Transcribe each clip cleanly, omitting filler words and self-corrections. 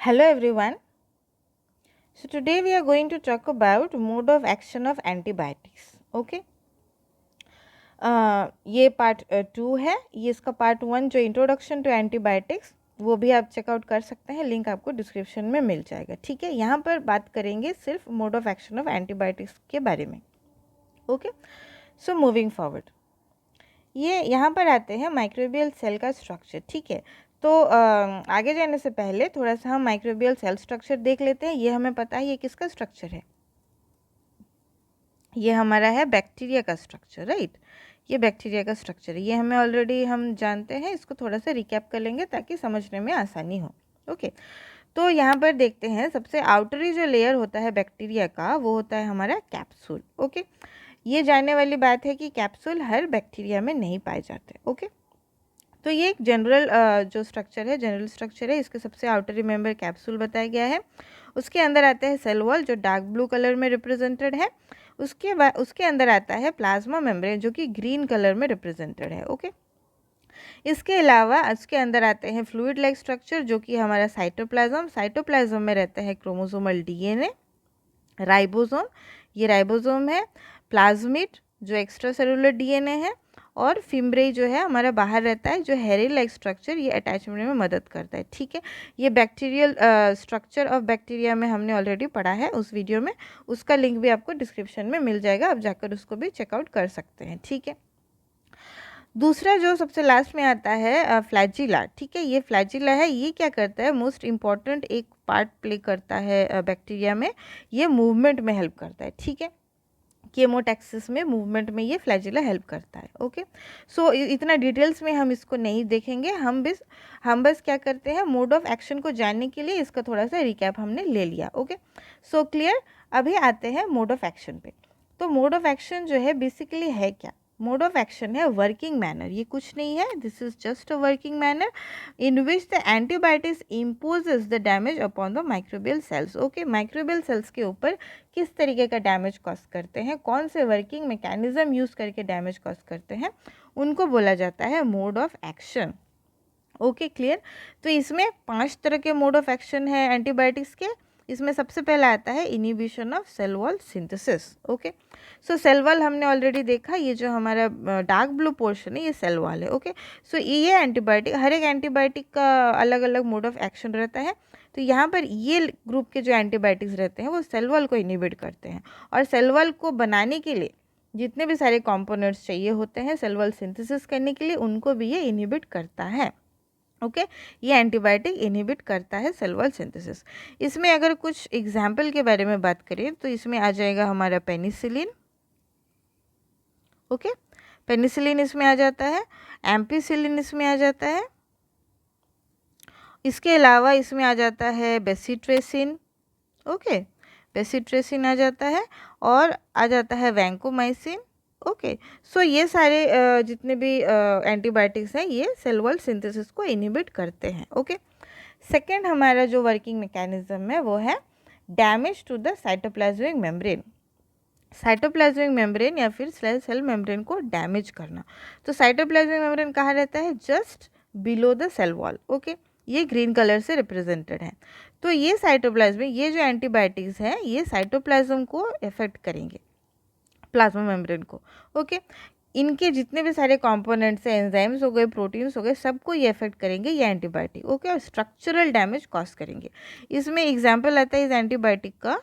Hello everyone. So today we are going to talk about mode of action of antibiotics. Okay. ये part 2 है. ये इसका part 1 जो introduction to antibiotics वो भी आप चेकआउट कर सकते हैं. लिंक आपको डिस्क्रिप्शन में मिल जाएगा. ठीक है. यहाँ पर बात करेंगे सिर्फ mode of action of antibiotics के बारे में. ओके. सो मूविंग फॉरवर्ड, ये यहाँ पर आते हैं माइक्रोबियल सेल का स्ट्रक्चर. ठीक है. तो आगे जाने से पहले थोड़ा सा हम माइक्रोबियल सेल स्ट्रक्चर देख लेते हैं. ये हमें पता है ये किसका स्ट्रक्चर है. ये हमारा है बैक्टीरिया का स्ट्रक्चर. राइट. ये बैक्टीरिया का स्ट्रक्चर है. ये हमें ऑलरेडी हम जानते हैं. इसको थोड़ा सा रिकैप कर लेंगे ताकि समझने में आसानी हो. ओके. तो यहाँ पर देखते हैं सबसे आउटरी जो लेयर होता है बैक्टीरिया का वो होता है हमारा कैप्सूल. ओके. ये जानने वाली बात है कि कैप्सूल हर बैक्टीरिया में नहीं पाए जाते. ओके. तो ये एक जनरल जो स्ट्रक्चर है, जनरल स्ट्रक्चर है. इसके सबसे आउटरी मेंबर कैप्सूल बताया गया है. उसके अंदर आता है सेल वॉल जो डार्क ब्लू कलर में रिप्रेजेंटेड है. उसके अंदर आता है प्लाज्मा मेम्ब्रेन जो कि ग्रीन कलर में रिप्रेजेंटेड है. ओके. इसके अलावा इसके अंदर आते हैं फ्लूइड लाइक स्ट्रक्चर जो कि हमारा साइटोप्लाज्म में रहता है क्रोमोसोमल डीएनए, राइबोसोम, ये राइबोसोम है, प्लाज्मिड जो एक्स्ट्रा सेलुलर डीएनए है, और फिम्ब्रेई जो है हमारा बाहर रहता है जो हेरी लाइक स्ट्रक्चर ये अटैचमेंट में मदद करता है. ठीक है. ये बैक्टीरियल स्ट्रक्चर ऑफ बैक्टीरिया में हमने ऑलरेडी पढ़ा है उस वीडियो में. उसका लिंक भी आपको डिस्क्रिप्शन में मिल जाएगा. आप जाकर उसको भी चेकआउट कर सकते हैं. ठीक है. दूसरा जो सबसे लास्ट में आता है फ्लैजिला. ठीक है. ये फ्लैजिला है. ये क्या करता है, मोस्ट इम्पॉर्टेंट एक पार्ट प्ले करता है बैक्टीरिया में. ये मूवमेंट में हेल्प करता है. ठीक है. केमोटैक्सिस में मूवमेंट में ये फ्लैजिला हेल्प करता है. ओके. सो इतना डिटेल्स में हम इसको नहीं देखेंगे. हम बस क्या करते हैं, मोड ऑफ एक्शन को जानने के लिए इसका थोड़ा सा रिकैप हमने ले लिया. ओके. So clear. अभी आते हैं मोड ऑफ एक्शन पे. तो मोड ऑफ एक्शन जो है बेसिकली है क्या. मोड ऑफ एक्शन है वर्किंग मैनर. ये कुछ नहीं है. This is just a working manner in which the antibiotics imposes the damage upon the microbial cells. Okay. Microbial cells के ऊपर किस तरीके का डैमेज कॉज करते हैं, कौन से वर्किंग मैकेनिज्म यूज़ करके डैमेज कॉज करते हैं, उनको बोला जाता है mode of action. Okay. Clear. तो इसमें 5 तरह के मोड ऑफ एक्शन है एंटीबायोटिक्स के. इसमें सबसे पहला आता है inhibition of cell wall synthesis. Okay. So cell wall हमने ऑलरेडी देखा. ये जो हमारा डार्क ब्लू पोर्शन है ये सेल वॉल है. ओके. सो ये एंटीबायोटिक, हर एक एंटीबायोटिक का अलग अलग मोड ऑफ एक्शन रहता है. तो यहाँ पर ये ग्रुप के जो एंटीबायोटिक्स रहते हैं वो सेल वॉल को इनिबिट करते हैं. और सेल वॉल को बनाने के लिए जितने भी सारे कंपोनेंट्स चाहिए होते हैं सेल वॉल सिंथेसिस करने के लिए, उनको भी ये इनिबिट करता है. ओके. ये एंटीबायोटिक इनहिबिट करता है सेल वॉल सिंथेसिस. इसमें अगर कुछ एग्जाम्पल के बारे में बात करें तो इसमें आ जाएगा हमारा पेनिसिलिन. ओके. पेनिसिलिन इसमें आ जाता है. एम्पिसिलिन इसमें आ जाता है. इसके अलावा इसमें आ जाता है बेसिट्रेसिन. ओके. बेसिट्रेसिन आ जाता है. और आ जाता है वैंकोमाइसिन. ओके. सो ये सारे जितने भी एंटीबायोटिक्स हैं ये सेल वॉल सिंथेसिस को इनहिबिट करते हैं. ओके. सेकेंड हमारा जो वर्किंग मैकेनिज्म है वो है damage to the cytoplasmic membrane. Cytoplasmic membrane या फिर सेल मेम्ब्रेन को डैमेज करना. तो साइटोप्लाज्मिक मेम्ब्रेन कहाँ रहता है, just below the cell wall. Okay. ये ग्रीन कलर से रिप्रेजेंटेड है. तो ये साइटोप्लाज्म, ये जो एंटीबायोटिक्स हैं ये साइटोप्लाज्म को इफेक्ट करेंगे, प्लाज्मा मेम्ब्रेन को. ओके. इनके जितने भी सारे कंपोनेंट्स हैं, एंजाइम्स हो गए, प्रोटीन्स हो गए, सबको ये इफेक्ट करेंगे ये एंटीबायोटिक. ओके. और स्ट्रक्चरल डैमेज कॉज करेंगे. इसमें एग्जांपल आता है इस एंटीबायोटिक का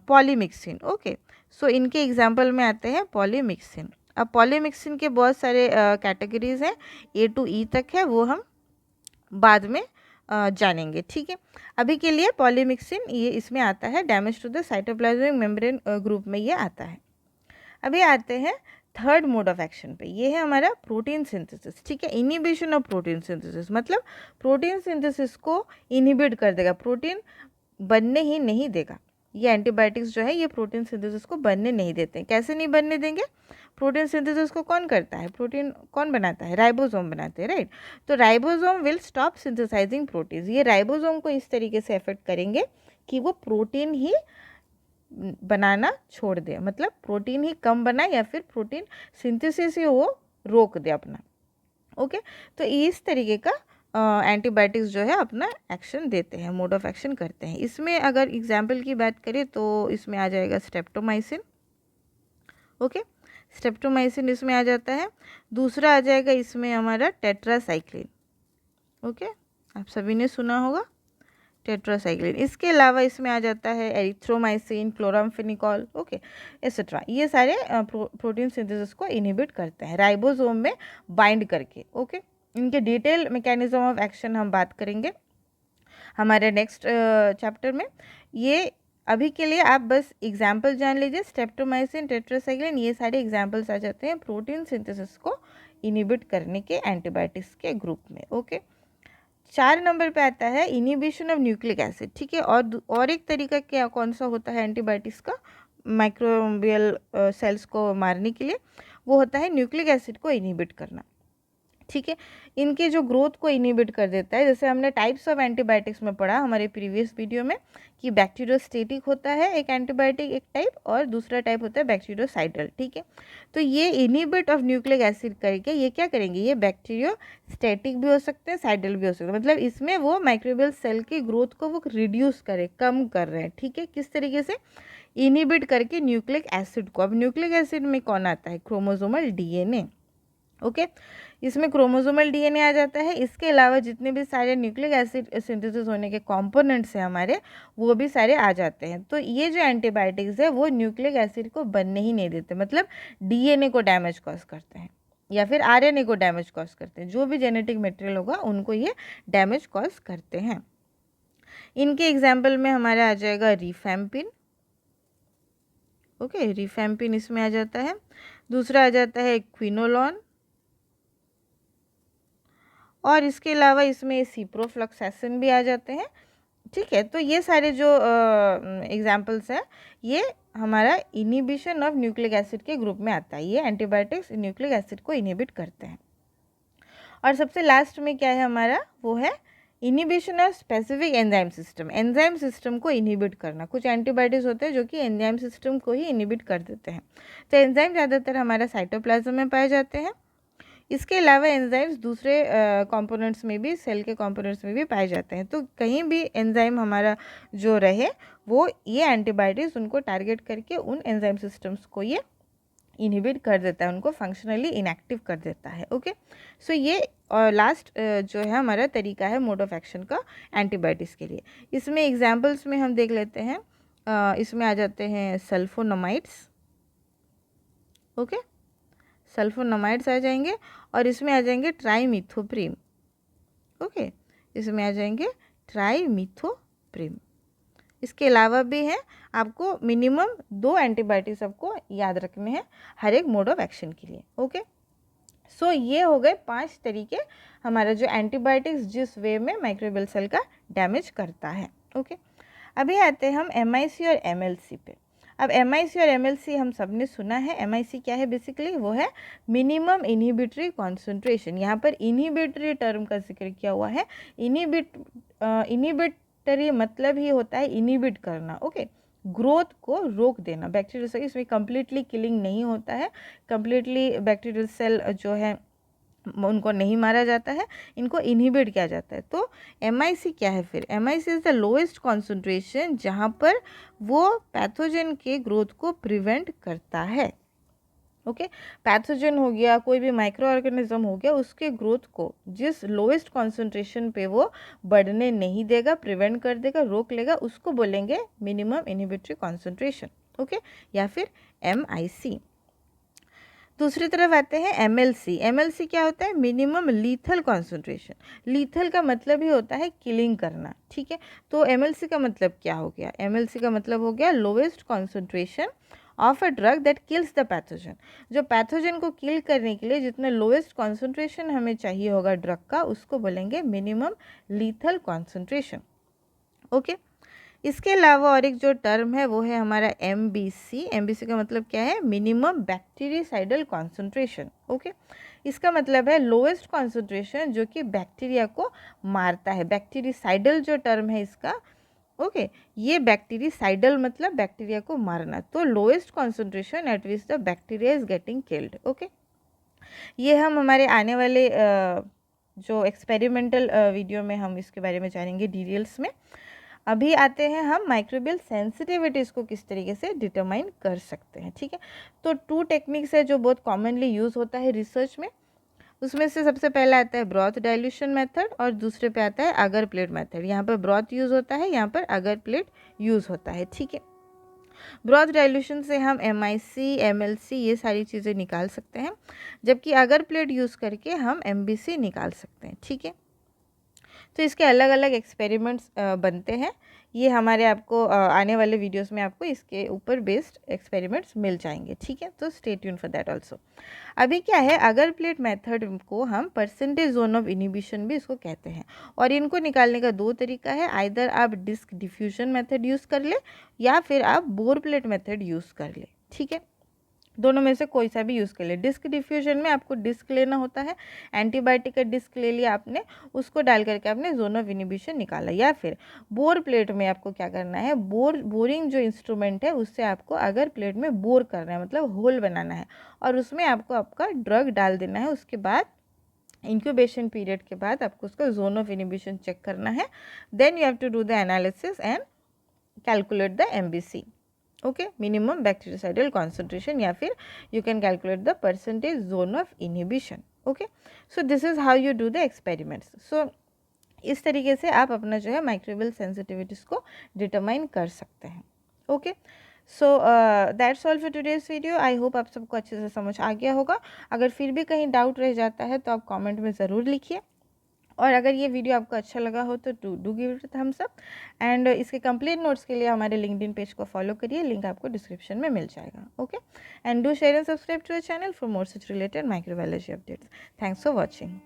पॉलीमिक्सिन. ओके. सो इनके एग्जांपल में आते हैं पॉलीमिक्सिन. अब पॉलीमिक्सिन के बहुत सारे कैटेगरीज हैं, A to E तक है, वो हम बाद में जानेंगे. ठीक है. अभी के लिए पॉलीमिक्सिन ये इसमें आता है, damage to the cytoplasmic membrane group में ये आता है. अभी आते हैं थर्ड मोड ऑफ एक्शन पे. ये है हमारा प्रोटीन सिंथेसिस. ठीक है. इनिबिशन ऑफ प्रोटीन सिंथेसिस मतलब प्रोटीन सिंथेसिस को इनिबिट कर देगा, प्रोटीन बनने ही नहीं देगा. ये एंटीबायोटिक्स जो है ये प्रोटीन सिंथेसिस को बनने नहीं देते हैं. कैसे नहीं बनने देंगे, प्रोटीन सिंथेसिस को कौन करता है, प्रोटीन कौन बनाता है, राइबोसोम बनाते हैं. राइट. तो ribosome will stop synthesising proteins. ये राइबोसोम को इस तरीके से अफेक्ट करेंगे कि वो प्रोटीन ही बनाना छोड़ दे, मतलब प्रोटीन ही कम बनाए या फिर प्रोटीन सिंथेसिस ही वो रोक दे अपना. ओके. तो इस तरीके का एंटीबायोटिक्स जो है अपना एक्शन देते हैं, मोड ऑफ एक्शन करते हैं। इसमें अगर एग्जाम्पल की बात करें तो इसमें आ जाएगा स्ट्रेप्टोमाइसिन। ओके, स्ट्रेप्टोमाइसिन इसमें आ जाता है। दूसरा आ जाएगा इसमें हमारा टेट्रासाइक्लिन। ओके, आप सभी ने सुना होगा टेट्रासाइक्लिन। इसके अलावा इसमें आ जाता है एरिथ्रोमाइसिन, क्लोरामफेनिकॉल, ओके एक्सेट्रा। ये सारे प्रोटीन सिंथेसिस को इनहिबिट करते हैं राइबोसोम में बाइंड करके। ओके, इनके डिटेल मैकेनिज्म ऑफ एक्शन हम बात करेंगे हमारे नेक्स्ट चैप्टर में। ये अभी के लिए आप बस एग्जाम्पल जान लीजिए, स्ट्रेप्टोमाइसिन, टेट्रासाइक्लिन, ये सारे एग्जाम्पल्स आ जाते हैं प्रोटीन सिंथेसिस को इनहिबिट करने के एंटीबायोटिक्स के ग्रुप में। ओके, 4 नंबर पे आता है इनिबिशन ऑफ न्यूक्लिक एसिड। ठीक है, और एक तरीका क्या कौन सा होता है एंटीबायोटिक्स का माइक्रोबियल सेल्स को मारने के लिए, वो होता है न्यूक्लिक एसिड को इनिबिट करना। ठीक है, इनके जो ग्रोथ को इनिबिट कर देता है। जैसे हमने टाइप्स ऑफ एंटीबायोटिक्स में पढ़ा हमारे प्रीवियस वीडियो में कि बैक्टीरियोस्टेटिक होता है एक एंटीबायोटिक, एक टाइप, और दूसरा टाइप होता है बैक्टीरियोसाइडल। ठीक है, तो ये इनिबिट ऑफ न्यूक्लिक एसिड करके ये क्या करेंगे, ये बैक्टीरियोस्टेटिक भी हो सकते हैं, साइडल भी हो सकते हैं। मतलब इसमें वो माइक्रोबियल सेल की ग्रोथ को वो रिड्यूस करे, कम कर रहे हैं। ठीक है, किस तरीके से, इनिबिट करके न्यूक्लिक एसिड को। अब न्यूक्लिक एसिड में कौन आता है, क्रोमोसोमल डीएनए। ओके, इसमें क्रोमोसोमल डीएनए आ जाता है। इसके अलावा जितने भी सारे न्यूक्लिक एसिड सिंथेसिस होने के कंपोनेंट्स हैं हमारे, वो भी सारे आ जाते हैं। तो ये जो एंटीबायोटिक्स है वो न्यूक्लिक एसिड को बनने ही नहीं देते, मतलब डीएनए को डैमेज कॉज करते हैं या फिर आरएनए को डैमेज कॉज करते हैं। जो भी जेनेटिक मटेरियल होगा उनको ये डैमेज कॉज करते हैं। इनके एग्जाम्पल में हमारा आ जाएगा रिफैम्पिन। ओके, रिफैम्पिन इसमें आ जाता है। दूसरा आ जाता है क्विनोलॉन, और इसके अलावा इसमें सिप्रोफ्लॉक्सासिन भी आ जाते हैं। ठीक है, तो ये सारे जो एग्जाम्पल्स हैं ये हमारा इनिबिशन ऑफ न्यूक्लिक एसिड के ग्रुप में आता है। ये एंटीबायोटिक्स न्यूक्लिक एसिड को इनिबिट करते हैं। और सबसे लास्ट में क्या है हमारा, वो है inhibition of specific enzyme system. Enzyme system को इनिबिट करना। कुछ एंटीबायोटिक्स होते हैं जो कि एंजाइम सिस्टम को ही इनिबिट कर देते हैं। तो एंजाइम ज़्यादातर हमारा साइटोप्लाज्म में पाए जाते हैं। इसके अलावा एंजाइम्स दूसरे कंपोनेंट्स में भी, सेल के कंपोनेंट्स में भी पाए जाते हैं। तो कहीं भी एंजाइम हमारा जो रहे, वो ये एंटीबायोटिक्स उनको टारगेट करके उन एंजाइम सिस्टम्स को ये इनहिबिट कर देता है, उनको फंक्शनली इनएक्टिव कर देता है। ओके, सो ये लास्ट जो है हमारा तरीका है मोड ऑफ एक्शन का एंटीबायोटिक्स के लिए। इसमें एग्जाम्पल्स में हम देख लेते हैं। इसमें आ जाते हैं सल्फोनमाइड्स। ओके, सल्फोनमाइड्स आ जाएंगे, और इसमें आ जाएंगे ट्राईमिथोप्रिम। ओके, इसमें आ जाएंगे ट्राईमिथोप्रिम। इसके अलावा भी हैं, आपको मिनिमम 2 एंटीबायोटिक्स आपको याद रखने हैं हर एक मोड ऑफ एक्शन के लिए। ओके, सो ये हो गए 5 तरीके हमारा जो एंटीबायोटिक्स जिस वे में माइक्रोबियल सेल का डैमेज करता है। ओके, अभी आते हैं हम MIC और MLC पे। अब MIC और MLC हम सब ने सुना है। MIC क्या है बेसिकली, वो है मिनिमम इनहिबिटरी कॉन्सेंट्रेशन। यहाँ पर इनहिबिटरी टर्म का जिक्र किया हुआ है। इनहिबिटरी मतलब ही होता है इनहिबिट करना। ओके, ग्रोथ को रोक देना। बैक्टीरियल सेल इसमें कम्प्लीटली किलिंग नहीं होता है, कम्प्लीटली बैक्टीरियल सेल जो है उनको नहीं मारा जाता है, इनको इनहिबिट किया जाता है। तो MIC क्या है फिर, MIC is the lowest concentration जहाँ पर वो पैथोजन के ग्रोथ को प्रिवेंट करता है। ओके, पैथोजन हो गया, कोई भी माइक्रो ऑर्गेनिज्म हो गया, उसके ग्रोथ को जिस लोएस्ट कॉन्सेंट्रेशन पे वो बढ़ने नहीं देगा, प्रिवेंट कर देगा, रोक लेगा, उसको बोलेंगे मिनिमम इनहिबिटरी कॉन्सेंट्रेशन। ओके, या फिर MIC। दूसरी तरफ आते हैं MLC। MLC क्या होता है, मिनिमम लीथल कॉन्सेंट्रेशन। लीथल का मतलब ही होता है किलिंग करना। ठीक है, तो MLC का मतलब क्या हो गया, MLC का मतलब हो गया lowest concentration of a drug that kills the pathogen. जो पैथोजन को किल करने के लिए जितना लोएस्ट कॉन्सेंट्रेशन हमें चाहिए होगा ड्रग का, उसको बोलेंगे मिनिमम लीथल कॉन्सेंट्रेशन। ओके, इसके अलावा और एक जो टर्म है वो है हमारा MBC। MBC का मतलब क्या है, मिनिमम बैक्टीरियासाइडल कॉन्सेंट्रेशन। ओके, इसका मतलब है लोएस्ट कॉन्सेंट्रेशन जो कि बैक्टीरिया को मारता है। बैक्टीरियासाइडल जो टर्म है इसका, ओके, ये बैक्टीरियासाइडल मतलब बैक्टीरिया को मारना। तो lowest concentration eight which the bacteria is getting killed. Okay, ये हम हमारे आने वाले जो एक्सपेरिमेंटल वीडियो में हम इसके बारे में जानेंगे डिटेल्स में। अभी आते हैं हम माइक्रोबियल सेंसिटिविटीज़ को किस तरीके से डिटरमाइन कर सकते हैं, ठीक है। तो 2 टेक्निक्स है जो बहुत कॉमनली यूज़ होता है रिसर्च में। उसमें से सबसे पहला आता है ब्रॉथ डाइल्यूशन मेथड और दूसरे पे आता है अगर प्लेट मेथड। यहाँ पर ब्रॉथ यूज़ होता है, यहाँ पर अगर प्लेट यूज़ होता है, ठीक है। ब्रॉथ डाइल्यूशन से हम MIC, MLC ये सारी चीज़ें निकाल सकते हैं, जबकि अगर प्लेट यूज़ करके हम MBC निकाल सकते हैं, ठीक है। तो इसके अलग अलग एक्सपेरिमेंट्स बनते हैं। ये हमारे आपको आने वाले वीडियोस में आपको इसके ऊपर बेस्ड एक्सपेरिमेंट्स मिल जाएंगे, ठीक है। तो stay tune for that also. अभी क्या है, अगर प्लेट मेथड को हम परसेंटेज जोन ऑफ इनिबिशन भी इसको कहते हैं, और इनको निकालने का 2 तरीका है। आइदर आप डिस्क डिफ्यूजन मेथड यूज़ कर ले या फिर आप बोर प्लेट मेथड यूज़ कर ले, ठीक है। दोनों में से कोई सा भी यूज़ कर ले। डिस्क डिफ्यूजन में आपको डिस्क लेना होता है, एंटीबायोटिक का डिस्क ले लिया आपने, उसको डाल करके आपने जोन ऑफ इनिबिशन निकाला। या फिर बोर प्लेट में आपको क्या करना है, बोरिंग जो इंस्ट्रूमेंट है उससे आपको अगर प्लेट में बोर करना है, मतलब होल बनाना है, और उसमें आपको आपका ड्रग डाल देना है। उसके बाद इंक्यूबेशन पीरियड के बाद आपको उसका जोन ऑफ इनिबिशन चेक करना है। Then you have to do the analysis and calculate the MBC, okay, minimum bactericidal concentration, या फिर you can calculate the percentage zone of inhibition, okay. So this is how you do the experiments. So इस तरीके से आप अपना जो है microbial sensitivities को डिटरमाइन कर सकते हैं, okay. So that's all for today's video. I hope आप सबको अच्छे से समझ आ गया होगा। अगर फिर भी कहीं डाउट रह जाता है तो आप कमेंट में ज़रूर लिखिए, और अगर ये वीडियो आपको अच्छा लगा हो तो do give it thumbs up. And इसके कंप्लीट नोट्स के लिए हमारे लिंक्डइन पेज को फॉलो करिए, लिंक आपको डिस्क्रिप्शन में मिल जाएगा, okay. And do share and subscribe to the channel for more such related microbiology updates. Thanks for watching.